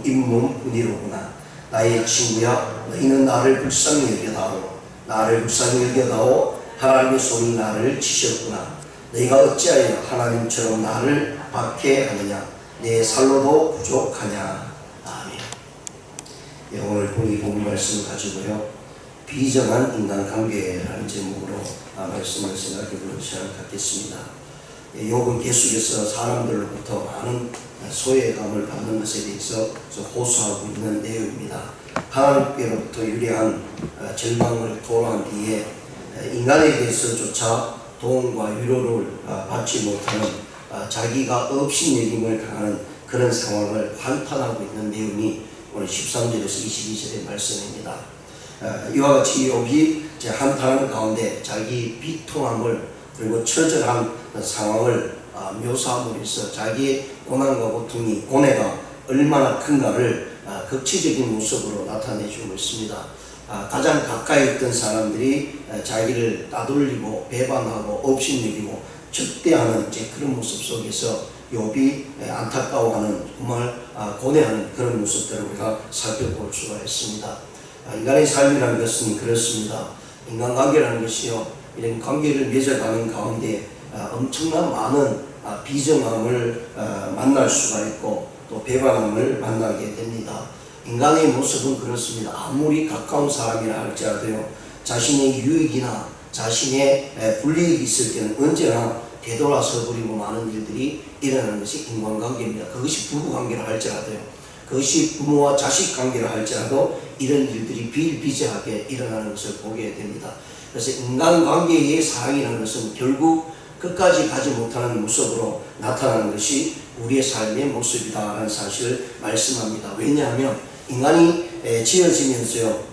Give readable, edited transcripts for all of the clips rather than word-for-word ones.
잇몸뿐이로구나. 나의 친구야, 너희는 나를 불쌍히 여겨다오. 나를 불쌍히 여겨다오. 하나님의 손이 나를 치셨구나. 너희가 어찌하여 하나님처럼 나를 박해하느냐. 내 살로도 부족하냐. 아멘. 오늘 이 본문 말씀을 가지고요, 비정한 인간관계라는 제목으로 말씀을 생각해보는 시간을 갖겠습니다. 욥은 계속해서 사람들로부터 많은 소외감을 받는 것에 대해서 호소하고 있는 내용입니다. 하나님께로부터 유리한 절망을 토로한 뒤에 인간에 대해서조차 도움과 위로를 받지 못하는 자기가 업신여김을 당하는 그런 상황을 한탄하고 있는 내용이 오늘 13절에서 22절의 말씀입니다. 이와 같이 욥이 한탄하는 가운데 자기 비통함을 그리고 처절한 상황을 묘사함으로써 자기의 고난과 고통이, 고뇌가 얼마나 큰가를 극치적인 모습으로 나타내주고 있습니다. 가장 가까이 있던 사람들이 자기를 따돌리고 배반하고 업신여기고 적대하는 그런 모습 속에서 욥이 안타까워하는, 정말 고뇌하는 그런 모습들을 우리가 살펴볼 수가 있습니다. 인간의 삶이라는 것은 그렇습니다. 인간관계라는 것이요, 이런 관계를 맺어가는 가운데 엄청난 많은 비정함을 만날 수가 있고 또 배반함을 만나게 됩니다. 인간의 모습은 그렇습니다. 아무리 가까운 사람이라 할지라도요, 자신의 유익이나 자신의 불이익이 있을 때는 언제나 되돌아서 버리고 많은 일들이 일어나는 것이 인간관계입니다. 그것이 부부관계라 할지라도요, 그것이 부모와 자식 관계라 할지라도 이런 일들이 비일비재하게 일어나는 것을 보게 됩니다. 그래서 인간관계의 사랑이라는 것은 결국 끝까지 가지 못하는 모습으로 나타나는 것이 우리의 삶의 모습이다라는 사실을 말씀합니다. 왜냐하면 인간이 지어지면서요,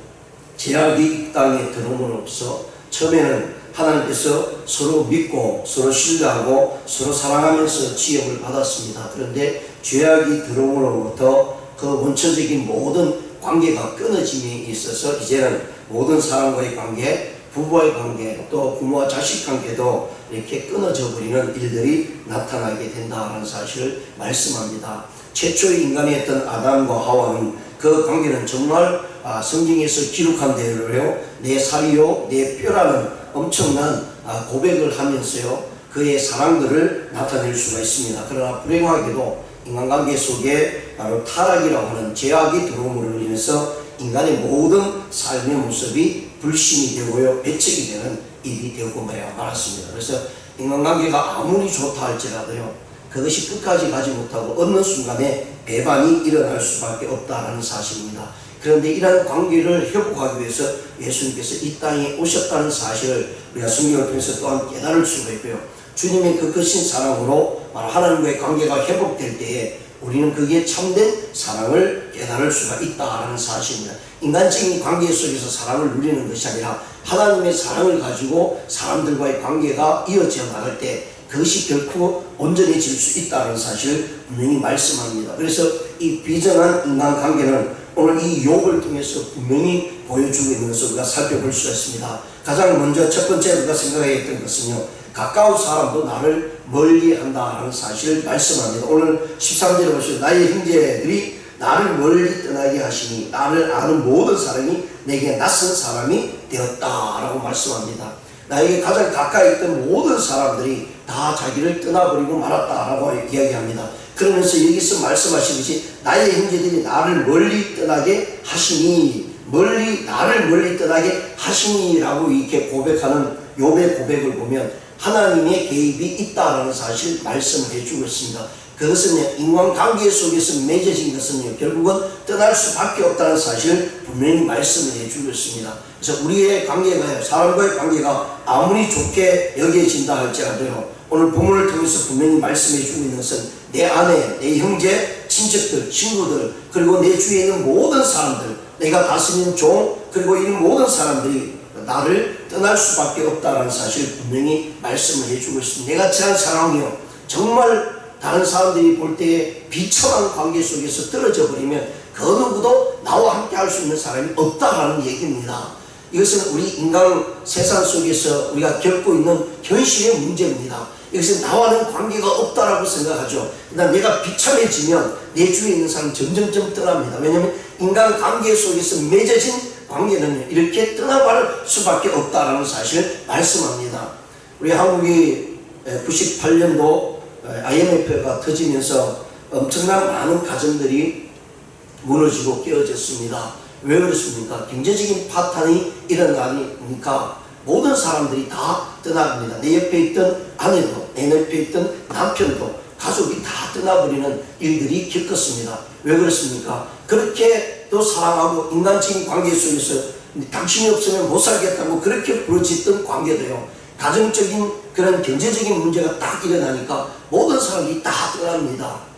죄악이 이 땅에 들어옴으로써 처음에는 하나님께서 서로 믿고 서로 신뢰하고 서로 사랑하면서 지음을 받았습니다. 그런데 죄악이 들어옴으로부터 그 원천적인 모든 관계가 끊어짐에 있어서 이제는 모든 사람과의 관계, 부부와의 관계, 또 부모와 자식 관계도 이렇게 끊어져 버리는 일들이 나타나게 된다는 사실을 말씀합니다. 최초의 인간이었던 아담과 하와는 그 관계는 정말 성경에서 기록한 대로요, 내 살이요 내 뼈라는 엄청난 고백을 하면서요 그의 사랑들을 나타낼 수가 있습니다. 그러나 불행하게도 인간관계 속에 바로 타락이라고 하는 죄악이 들어옴으로 인해서 인간의 모든 삶의 모습이 불신이 되고요, 배척이 되는 일이 되고 말았습니다. 그래서 인간관계가 아무리 좋다 할지라도요, 그것이 끝까지 가지 못하고 어느 순간에 배반이 일어날 수밖에 없다는 사실입니다. 그런데 이러한 관계를 회복하기 위해서 예수님께서 이 땅에 오셨다는 사실을 우리가 성경을 통해서 또한 깨달을 수가 있고요, 주님의 그 크신 사랑으로 하나님과의 관계가 회복될 때에 우리는 그게 참된 사랑을 깨달을 수가 있다는 사실입니다. 인간적인 관계 속에서 사랑을 누리는 것이 아니라 하나님의 사랑을 가지고 사람들과의 관계가 이어져 나갈 때 그것이 결코 온전해질 수 있다는 사실을 분명히 말씀합니다. 그래서 이 비정한 인간관계는 오늘 이 욥을 통해서 분명히 보여주고 있는 것을 우리가 살펴볼 수가 있습니다. 가장 먼저 첫 번째 우리가 생각했던 것은요, 가까운 사람도 나를 멀리한다는 사실을 말씀합니다. 오늘 13절에 보시면 나의 형제들이 나를 멀리 떠나게 하시니 나를 아는 모든 사람이 내게 낯선 사람이 되었다라고 말씀합니다. 나에게 가장 가까이 있던 모든 사람들이 다 자기를 떠나버리고 말았다라고 이야기합니다. 그러면서 여기서 말씀하시듯이 나의 형제들이 나를 멀리 떠나게 하시니, 나를 멀리 떠나게 하시니라고 이렇게 고백하는 욥의 고백을 보면 하나님의 개입이 있다라는 사실 말씀을 해주고 있습니다. 그것은 인간관계 속에서 맺어진 것은 결국은 떠날 수밖에 없다는 사실을 분명히 말씀을 해주고 있습니다. 그래서 우리의 관계가, 사람과의 관계가 아무리 좋게 여겨진다 할지라도요, 오늘 본문을 통해서 분명히 말씀해 주고 있는 것은 내 아내, 내 형제, 친척들, 친구들, 그리고 내 주위에 있는 모든 사람들, 내가 다스리는 종, 그리고 이런 모든 사람들이 나를 떠날 수밖에 없다는 사실을 분명히 말씀을 해주고 있습니다. 내가 처한 상황이요, 정말 다른 사람들이 볼 때에 비참한 관계 속에서 떨어져 버리면 그 누구도 나와 함께 할 수 있는 사람이 없다라는 얘기입니다. 이것은 우리 인간 세상 속에서 우리가 겪고 있는 현실의 문제입니다. 이것은 나와는 관계가 없다라고 생각하죠. 그러나 내가 비참해지면 내 주위에 있는 사람 점점점 떠납니다. 왜냐하면 인간관계 속에서 맺어진 관계는 이렇게 떠나갈 수밖에 없다라는 사실을 말씀합니다. 우리 한국이 98년도 IMF가 터지면서 엄청난 많은 가정들이 무너지고 깨어졌습니다. 왜 그렇습니까? 경제적인 파탄이 일어나니까 모든 사람들이 다 떠나갑니다. 내 옆에 있던 아내도, 내 옆에 있던 남편도, 가족이 다 떠나버리는 일들이 겪었습니다. 왜 그렇습니까? 그렇게 또 사랑하고 인간적인 관계 속에서 당신이 없으면 못 살겠다고 그렇게 부르짖던 관계도요, 가정적인 그런 경제적인 문제가 딱 일어나니까 모든 사람들이 다 떠납니다.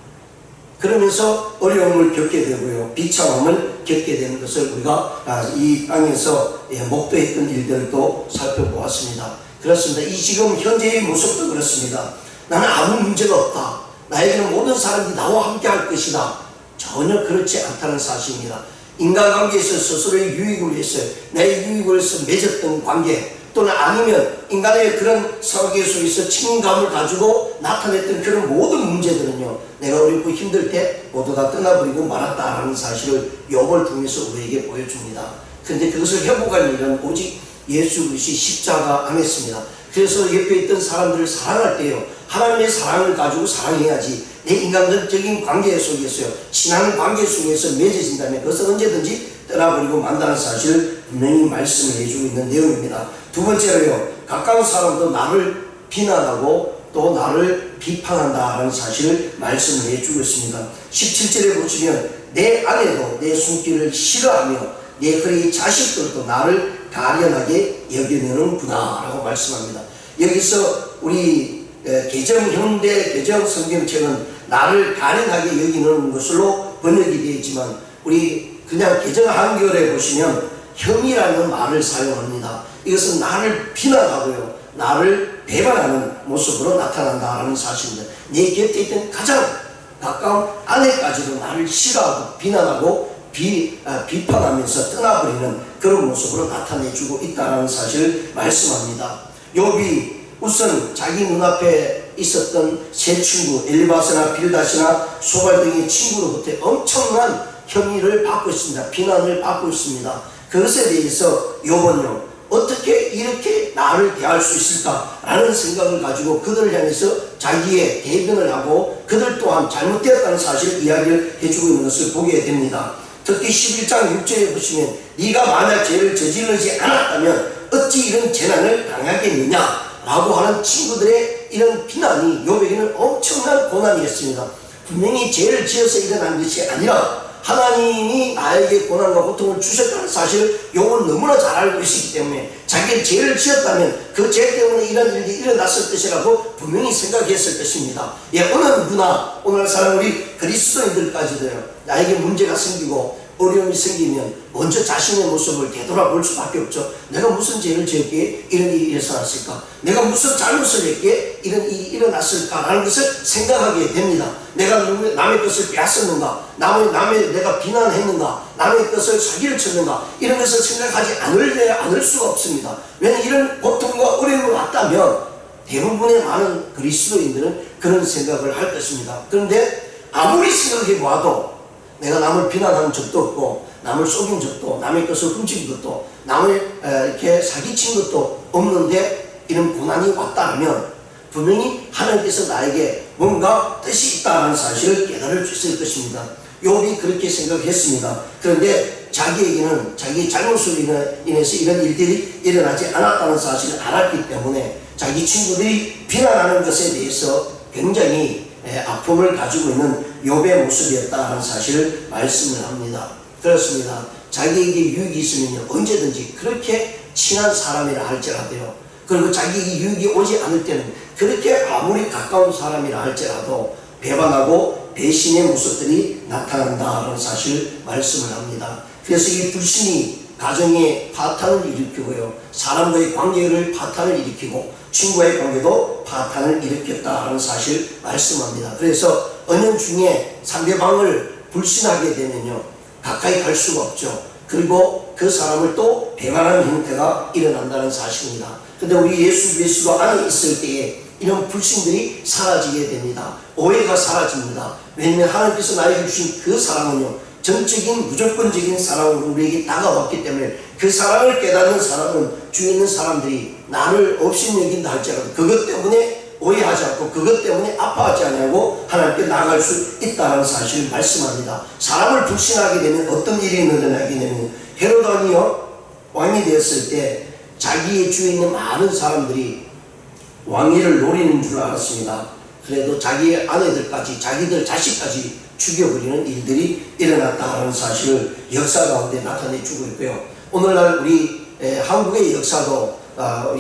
그러면서 어려움을 겪게 되고요, 비참함을 겪게 되는 것을 우리가 이 땅에서 목도했던 일들도 살펴보았습니다. 그렇습니다. 이 지금 현재의 모습도 그렇습니다. 나는 아무 문제가 없다, 나에게는 모든 사람들이 나와 함께 할 것이다. 전혀 그렇지 않다는 사실입니다. 인간관계에서 스스로의 유익을 위해서, 내 유익을 위해서 맺었던 관계, 또는 아니면 인간의 그런 사회 속에서 책임감을 가지고 나타냈던 그런 모든 문제들은요, 내가 어렵고 힘들 때 모두 다 떠나버리고 말았다라는 사실을 욥을 통해서 우리에게 보여줍니다. 그런데 그것을 회복할 일은 오직 예수 그리스도의 십자가 안에있습니다. 그래서 옆에 있던 사람들을 사랑할 때요, 하나님의 사랑을 가지고 사랑해야지, 내 인간적인 관계 속에서요, 친한 관계 속에서 맺어진다면 그것은 언제든지 떠나버리고 만다는 사실을 분명히 말씀을 해주고 있는 내용입니다. 두 번째로요, 가까운 사람도 나를 비난하고 또 나를 비판한다는 사실을 말씀을 해주고 있습니다. 17절에 보시면 내 아내도 내 손길을 싫어하며 내 허리의 자식들도 나를 가련하게 여기는구나 라고 말씀합니다. 여기서 우리 현대 개정 성경책은 나를 가련하게 여기는 것으로 번역이 되어 있지만, 우리 그냥 개정 한글에 보시면 형이라는 말을 사용합니다. 이것은 나를 비난하고요, 나를 배반하는 모습으로 나타난다는 사실입니다. 내 곁에 있던 가장 가까운 아내까지도 나를 싫어하고 비난하고 비판하면서 떠나버리는 그런 모습으로 나타내주고 있다는 사실을 말씀합니다. 욥이 우선 자기 눈앞에 있었던 세 친구 엘리바스나 빌닷이나 소발 등의 친구로부터 엄청난 혐의를 받고 있습니다. 비난을 받고 있습니다. 그것에 대해서 욥은요, 어떻게 이렇게 나를 대할 수 있을까라는 생각을 가지고 그들을 향해서 자기의 대변을 하고 그들 또한 잘못되었다는 사실을 이야기를 해주고 있는 것을 보게 됩니다. 특히 11장 6절에 보시면 네가 만약 죄를 저지르지 않았다면 어찌 이런 재난을 당하겠느냐 라고 하는 친구들의 이런 비난이 욥에게는 엄청난 고난이었습니다. 분명히 죄를 지어서 일어난 것이 아니라 하나님이 나에게 고난과 고통을 주셨다는 사실을 욥은 너무나 잘 알고 있었기 때문에 자기가 죄를 지었다면 그 죄 때문에 이런 일이 일어났을 것이라고 분명히 생각했을 것입니다. 어느 누구나 오늘 사람 우리 그리스도인들까지도요, 나에게 문제가 생기고 어려움이 생기면 먼저 자신의 모습을 되돌아볼 수밖에 없죠. 내가 무슨 죄를 지었기에 이런 일이 일어났을까? 내가 무슨 잘못을 했기에 이런 일이 일어났을까라는 것을 생각하게 됩니다. 내가 남의 것을 빼앗았는가? 남의 내가 비난했는가? 남의 것을 사기를 쳤는가? 이런 것을 생각하지 않을 수가 없습니다. 왜냐하면 이런 고통과 어려움이 왔다면 대부분의 많은 그리스도인들은 그런 생각을 할 것입니다. 그런데 아무리 생각해 보아도 내가 남을 비난한 적도 없고, 남을 속인 적도, 남의 것을 훔친 것도, 남을 이렇게 사기친 것도 없는데 이런 고난이 왔다면 분명히 하나님께서 나에게 뭔가 뜻이 있다는 사실을 깨달을 수 있을 것입니다. 욥이 그렇게 생각했습니다. 그런데 자기에게는 자기의 잘못으로 인해서 이런 일들이 일어나지 않았다는 사실을 알았기 때문에 자기 친구들이 비난하는 것에 대해서 굉장히 아픔을 가지고 있는 욥의 모습이었다는 사실을 말씀을 합니다. 그렇습니다. 자기에게 유익이 있으면 언제든지 그렇게 친한 사람이라 할지라도요, 그리고 자기에게 유익이 오지 않을 때는 그렇게 아무리 가까운 사람이라 할지라도 배반하고 배신의 모습들이 나타난다는 사실을 말씀을 합니다. 그래서 이 불신이 가정의 파탄을 일으키고요, 사람과의 관계를 파탄을 일으키고 친구와의 관계도 파탄을 일으켰다는 사실을 말씀합니다. 그래서 은연중에 상대방을 불신하게 되면요, 가까이 갈 수가 없죠. 그리고 그 사람을 또 배반하는 형태가 일어난다는 사실입니다. 근데 우리 예수 그리스도 안에 있을 때에 이런 불신들이 사라지게 됩니다. 오해가 사라집니다. 왜냐하면 하나님께서 나에게 주신 그 사랑은요, 전적인 무조건적인 사랑으로 우리에게 다가왔기 때문에 그 사랑을 깨닫는 사람은 주위에 있는 사람들이 나를 업신여긴다 할지라도 그것 때문에 오해하지 않고 그것 때문에 아파하지 않냐고 하나님께 나아갈 수 있다는 사실을 말씀합니다. 사람을 불신하게 되면 어떤 일이 일어나게 되면, 헤롯 왕이요 왕이 되었을 때 자기의 주위에 있는 많은 사람들이 왕위를 노리는 줄 알았습니다. 그래도 자기의 아내들까지 자기들 자식까지 죽여버리는 일들이 일어났다는 사실을 역사 가운데 나타내주고 있고요. 오늘날 우리 한국의 역사도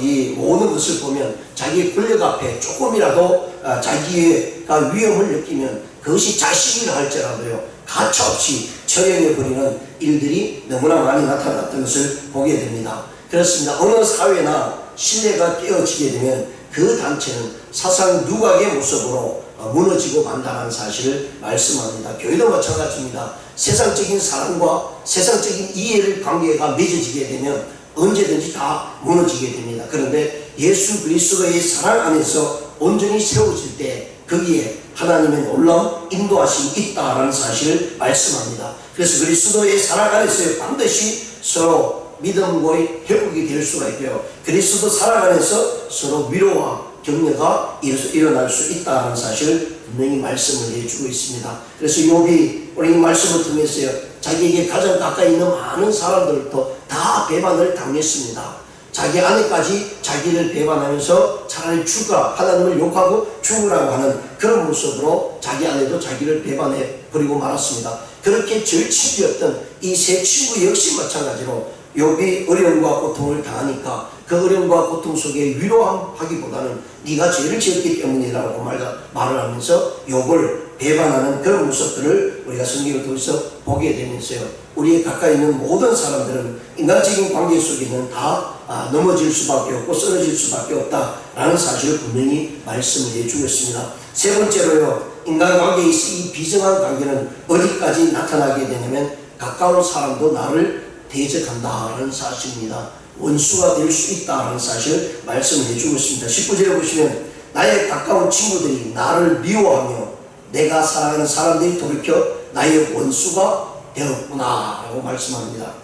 이 모든 것을 보면 자기의 권력 앞에 조금이라도 자기가 위험을 느끼면 그것이 자식이라 할지라도요 가차없이 처형해버리는 일들이 너무나 많이 나타났던 것을 보게 됩니다. 그렇습니다. 어느 사회나 신뢰가 깨어지게 되면 그 단체는 사상 누각의 모습으로 무너지고 만다는 사실을 말씀합니다. 교회도 마찬가지입니다. 세상적인 사랑과 세상적인 이해를 관계가 맺어지게 되면 언제든지 다 무너지게 됩니다. 그런데 예수 그리스도의 사랑 안에서 온전히 세워질 때 거기에 하나님의 놀라운 인도하심이 있다라는 사실을 말씀합니다. 그래서 그리스도의 사랑 안에서 반드시 서로 믿음과의 회복이 될 수가 있고요. 그리스도 사랑 안에서 서로 위로와 격려가 일어날 수 있다는 사실을 분명히 말씀을 해주고 있습니다. 그래서 욥이 우리 이 말씀을 통해서요, 자기에게 가장 가까이 있는 많은 사람들도 다 배반을 당했습니다. 자기 아내까지 자기를 배반하면서 차라리 죽으라, 하나님을 욕하고 죽으라고 하는 그런 모습으로 자기 아내도 자기를 배반해 버리고 말았습니다. 그렇게 절친이었던 이 세 친구 역시 마찬가지로 욥이 어려움과 고통을 당하니까 그 어려움과 고통 속에 위로하기보다는 네가 죄를 지었기 때문이라고 말을 하면서 욥을 배반하는 그런 모습들을 우리가 성경을 통해서 보게 되면서요, 우리의 가까이 있는 모든 사람들은 인간적인 관계 속에는 다 넘어질 수밖에 없고 쓰러질 수밖에 없다라는 사실을 분명히 말씀을 해주고 있습니다. 세 번째로요, 인간관계에 있어 이 비정한 관계는 어디까지 나타나게 되냐면 가까운 사람도 나를 대적한다는 사실입니다. 원수가 될 수 있다는 사실을 말씀을 해주고 있습니다. 19절에 보시면 나의 가까운 친구들이 나를 미워하며 내가 사랑하는 사람들이 돌이켜 나의 원수가 되었구나 라고 말씀합니다.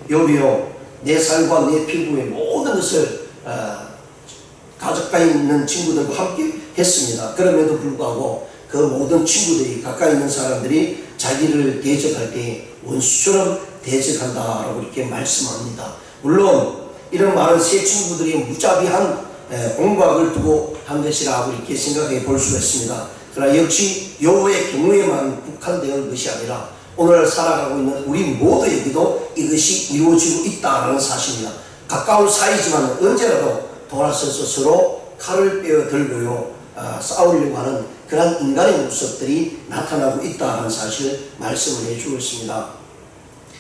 욥이요, 내 살과 내 피부의 모든 것을 가까이 있는 친구들과 함께 했습니다. 그럼에도 불구하고 그 모든 친구들이, 가까이 있는 사람들이 자기를 대적할 때 원수처럼 대적한다라고 이렇게 말씀합니다. 물론 이런 말은 세 친구들이 무자비한 공박을 두고 한 것이라고 이렇게 생각해 볼 수가 있습니다. 그러나 역시 욥의 경우에만 국한되는 것이 아니라 오늘 살아가고 있는 우리 모두에게도 이것이 이루어지고 있다는 사실입니다. 가까운 사이지만 언제라도 돌아서서 서로 칼을 빼어 들고요, 싸우려고 하는 그런 인간의 모습들이 나타나고 있다는 사실을 말씀을 해주고 있습니다.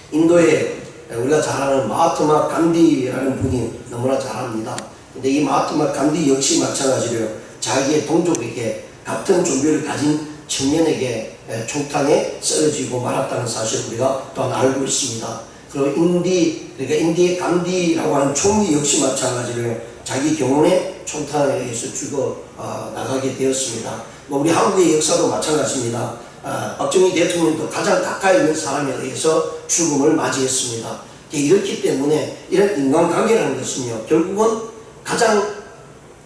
인도에 우리가 잘 아는 마하트마 간디라는 분이 너무나 잘 압니다. 근데 이 마하트마 간디 역시 마찬가지로요, 자기의 동족에게 같은 종교를 가진 청년에게 총탄에 쓰러지고 말았다는 사실을 우리가 또한 알고 있습니다. 그리고 그러니까 인디의 간디라고 하는 총리 역시 마찬가지로요, 자기 경혼에 총탄에 의해서 죽어 나가게 되었습니다. 우리 한국의 역사도 마찬가지입니다. 박정희 대통령도 가장 가까이 있는 사람에 의해서 죽음을 맞이했습니다. 이렇기 때문에 이런 인간관계라는 것은요, 결국은 가장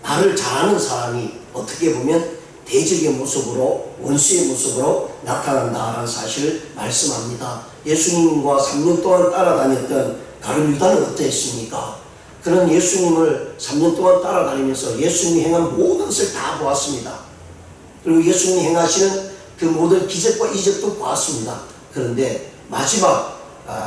나를 잘 아는 사람이 어떻게 보면 대적의 모습으로, 원수의 모습으로 나타난다는 사실을 말씀합니다. 예수님과 3년 동안 따라다녔던 가룟 유다는 어떠했습니까? 그는 예수님을 3년 동안 따라다니면서 예수님이 행한 모든 것을 다 보았습니다. 그리고 예수님이 행하시는 그 모든 기적과 이적도 보았습니다. 그런데 마지막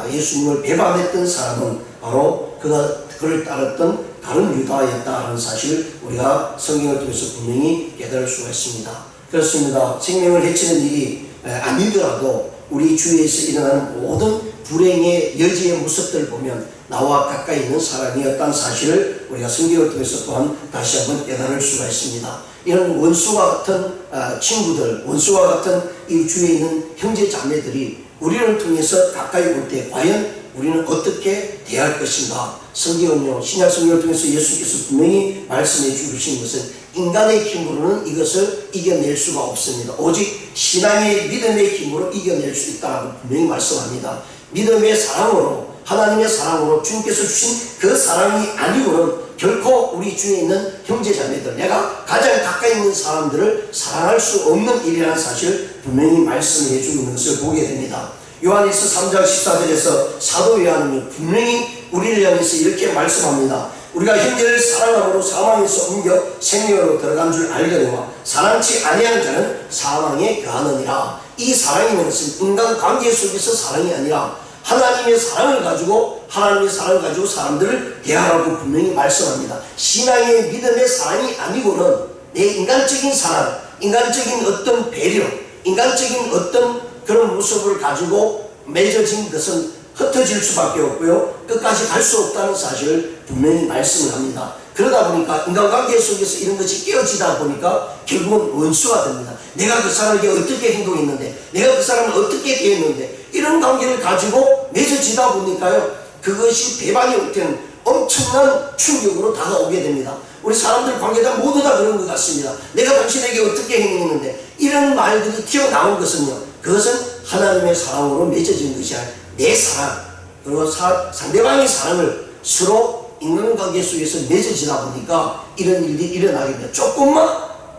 예수님을 배반했던 사람은 바로 그를 따랐던 다른 유다였다는 사실을 우리가 성경을 통해서 분명히 깨달을 수가 있습니다. 그렇습니다. 생명을 해치는 일이 아니더라도 우리 주위에서 일어나는 모든 불행의 여지의 모습들을 보면 나와 가까이 있는 사람이었다는 사실을 우리가 성경을 통해서 또한 다시 한번 깨달을 수가 있습니다. 이런 원수와 같은 친구들, 원수와 같은 이 주위에 있는 형제 자매들이 우리를 통해서 가까이 올 때 과연 우리는 어떻게 대할 것인가? 성경은요, 신약 성경을 통해서 예수께서 분명히 말씀해 주신 것은 인간의 힘으로는 이것을 이겨낼 수가 없습니다. 오직 신앙의 믿음의 힘으로 이겨낼 수 있다고 분명히 말씀합니다. 믿음의 사랑으로, 하나님의 사랑으로 주님께서 주신 그 사랑이 아니고는 결코 우리 중에 있는 형제자매들, 내가 가장 가까이 있는 사람들을 사랑할 수 없는 일이라는 사실을 분명히 말씀해 주는 것을 보게 됩니다. 요한일서 3장 14절에서 사도 요한은 분명히 우리를 향해서 이렇게 말씀합니다. 우리가 형제를 사랑함으로 사망에서 옮겨 생명으로 들어간 줄 알거니와 사랑치 아니하는 자는 사망에 거하느니라. 이 사랑이라는 것은 인간관계 속에서 사랑이 아니라 하나님의 사랑을 가지고 사람들을 대하라고 분명히 말씀합니다. 신앙의 믿음의 사랑이 아니고는 내 인간적인 사랑, 인간적인 어떤 배려, 인간적인 어떤 그런 모습을 가지고 맺어진 것은 흩어질 수밖에 없고요, 끝까지 갈 수 없다는 사실을 분명히 말씀을 합니다. 그러다 보니까 인간관계 속에서 이런 것이 깨어지다 보니까 결국은 원수가 됩니다. 내가 그 사람에게 어떻게 행동했는데, 내가 그 사람을 어떻게 대했는데, 이런 관계를 가지고 맺어지다 보니까요, 그것이 배반이 올 때는 엄청난 충격으로 다가오게 됩니다. 우리 사람들 관계자 모두 다 그런 것 같습니다. 내가 당신에게 어떻게 행동했는데, 이런 말들이 튀어나온 것은요, 그것은 하나님의 사랑으로 맺어진 것이 아니라 내 사랑, 그리고 상대방의 사랑을 서로 인간관계 속에서 맺어지다 보니까 이런 일이 일어나게 됩니다. 조금만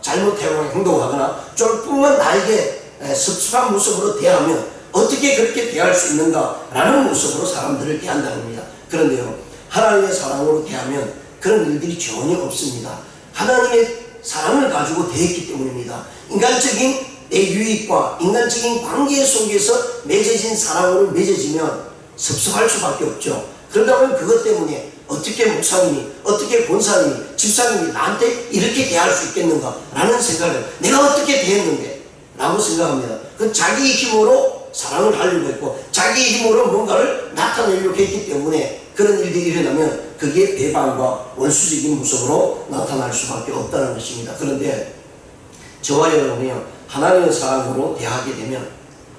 잘못하거나 행동하거나 조금만 나에게 섭섭한 모습으로 대하면 어떻게 그렇게 대할 수 있는가 라는 모습으로 사람들을 대한다는 겁니다. 그런데요, 하나님의 사랑으로 대하면 그런 일들이 전혀 없습니다. 하나님의 사랑을 가지고 대했기 때문입니다. 인간적인 내 유익과 인간적인 관계 속에서 맺어진 사랑으로 맺어지면 섭섭할 수밖에 없죠. 그러다면 그것 때문에 어떻게 목사님이, 어떻게 권사님이, 집사님이 나한테 이렇게 대할 수 있겠는가 라는 생각을, 내가 어떻게 대했는데 라고 생각합니다. 그건 자기 힘으로 사랑을 하려고 했고 자기 힘으로 뭔가를 나타내려고 했기 때문에 그런 일들이 일어나면 그게 배반과 원수적인 모습으로 나타날 수밖에 없다는 것입니다. 그런데 저와 여러분이요, 하나님의 사랑으로 대하게 되면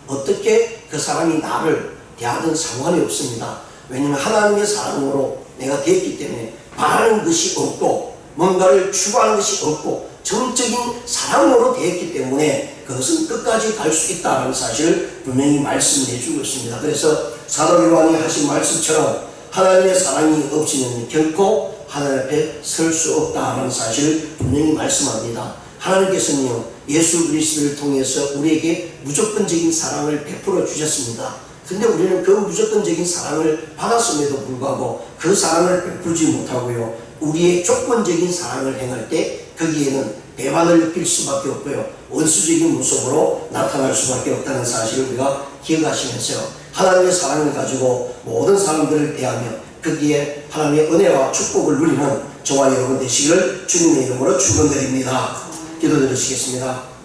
어떻게 그 사람이 나를 대하든 상관이 없습니다. 왜냐하면 하나님의 사랑으로 내가 대했기 때문에 바라는 것이 없고 뭔가를 추구하는 것이 없고 정적인 사랑으로 대했기 때문에 그것은 끝까지 갈 수 있다는 사실을 분명히 말씀해 주고 있습니다. 그래서 사도 요한이 하신 말씀처럼 하나님의 사랑이 없이는 결코 하나님 앞에 설 수 없다는 사실을 분명히 말씀합니다. 하나님께서는요, 예수 그리스도를 통해서 우리에게 무조건적인 사랑을 베풀어 주셨습니다. 근데 우리는 그 무조건적인 사랑을 받았음에도 불구하고 그 사랑을 베풀지 못하고요, 우리의 조건적인 사랑을 행할 때 거기에는 배반을 느낄 수밖에 없고요, 원수적인 모습으로 나타날 수밖에 없다는 사실을 우리가 기억하시면서요, 하나님의 사랑을 가지고 모든 사람들을 대하며 거기에 하나님의 은혜와 축복을 누리는 저와 여러분 되시기를 주님의 이름으로 축원드립니다. 기도드리시겠습니다.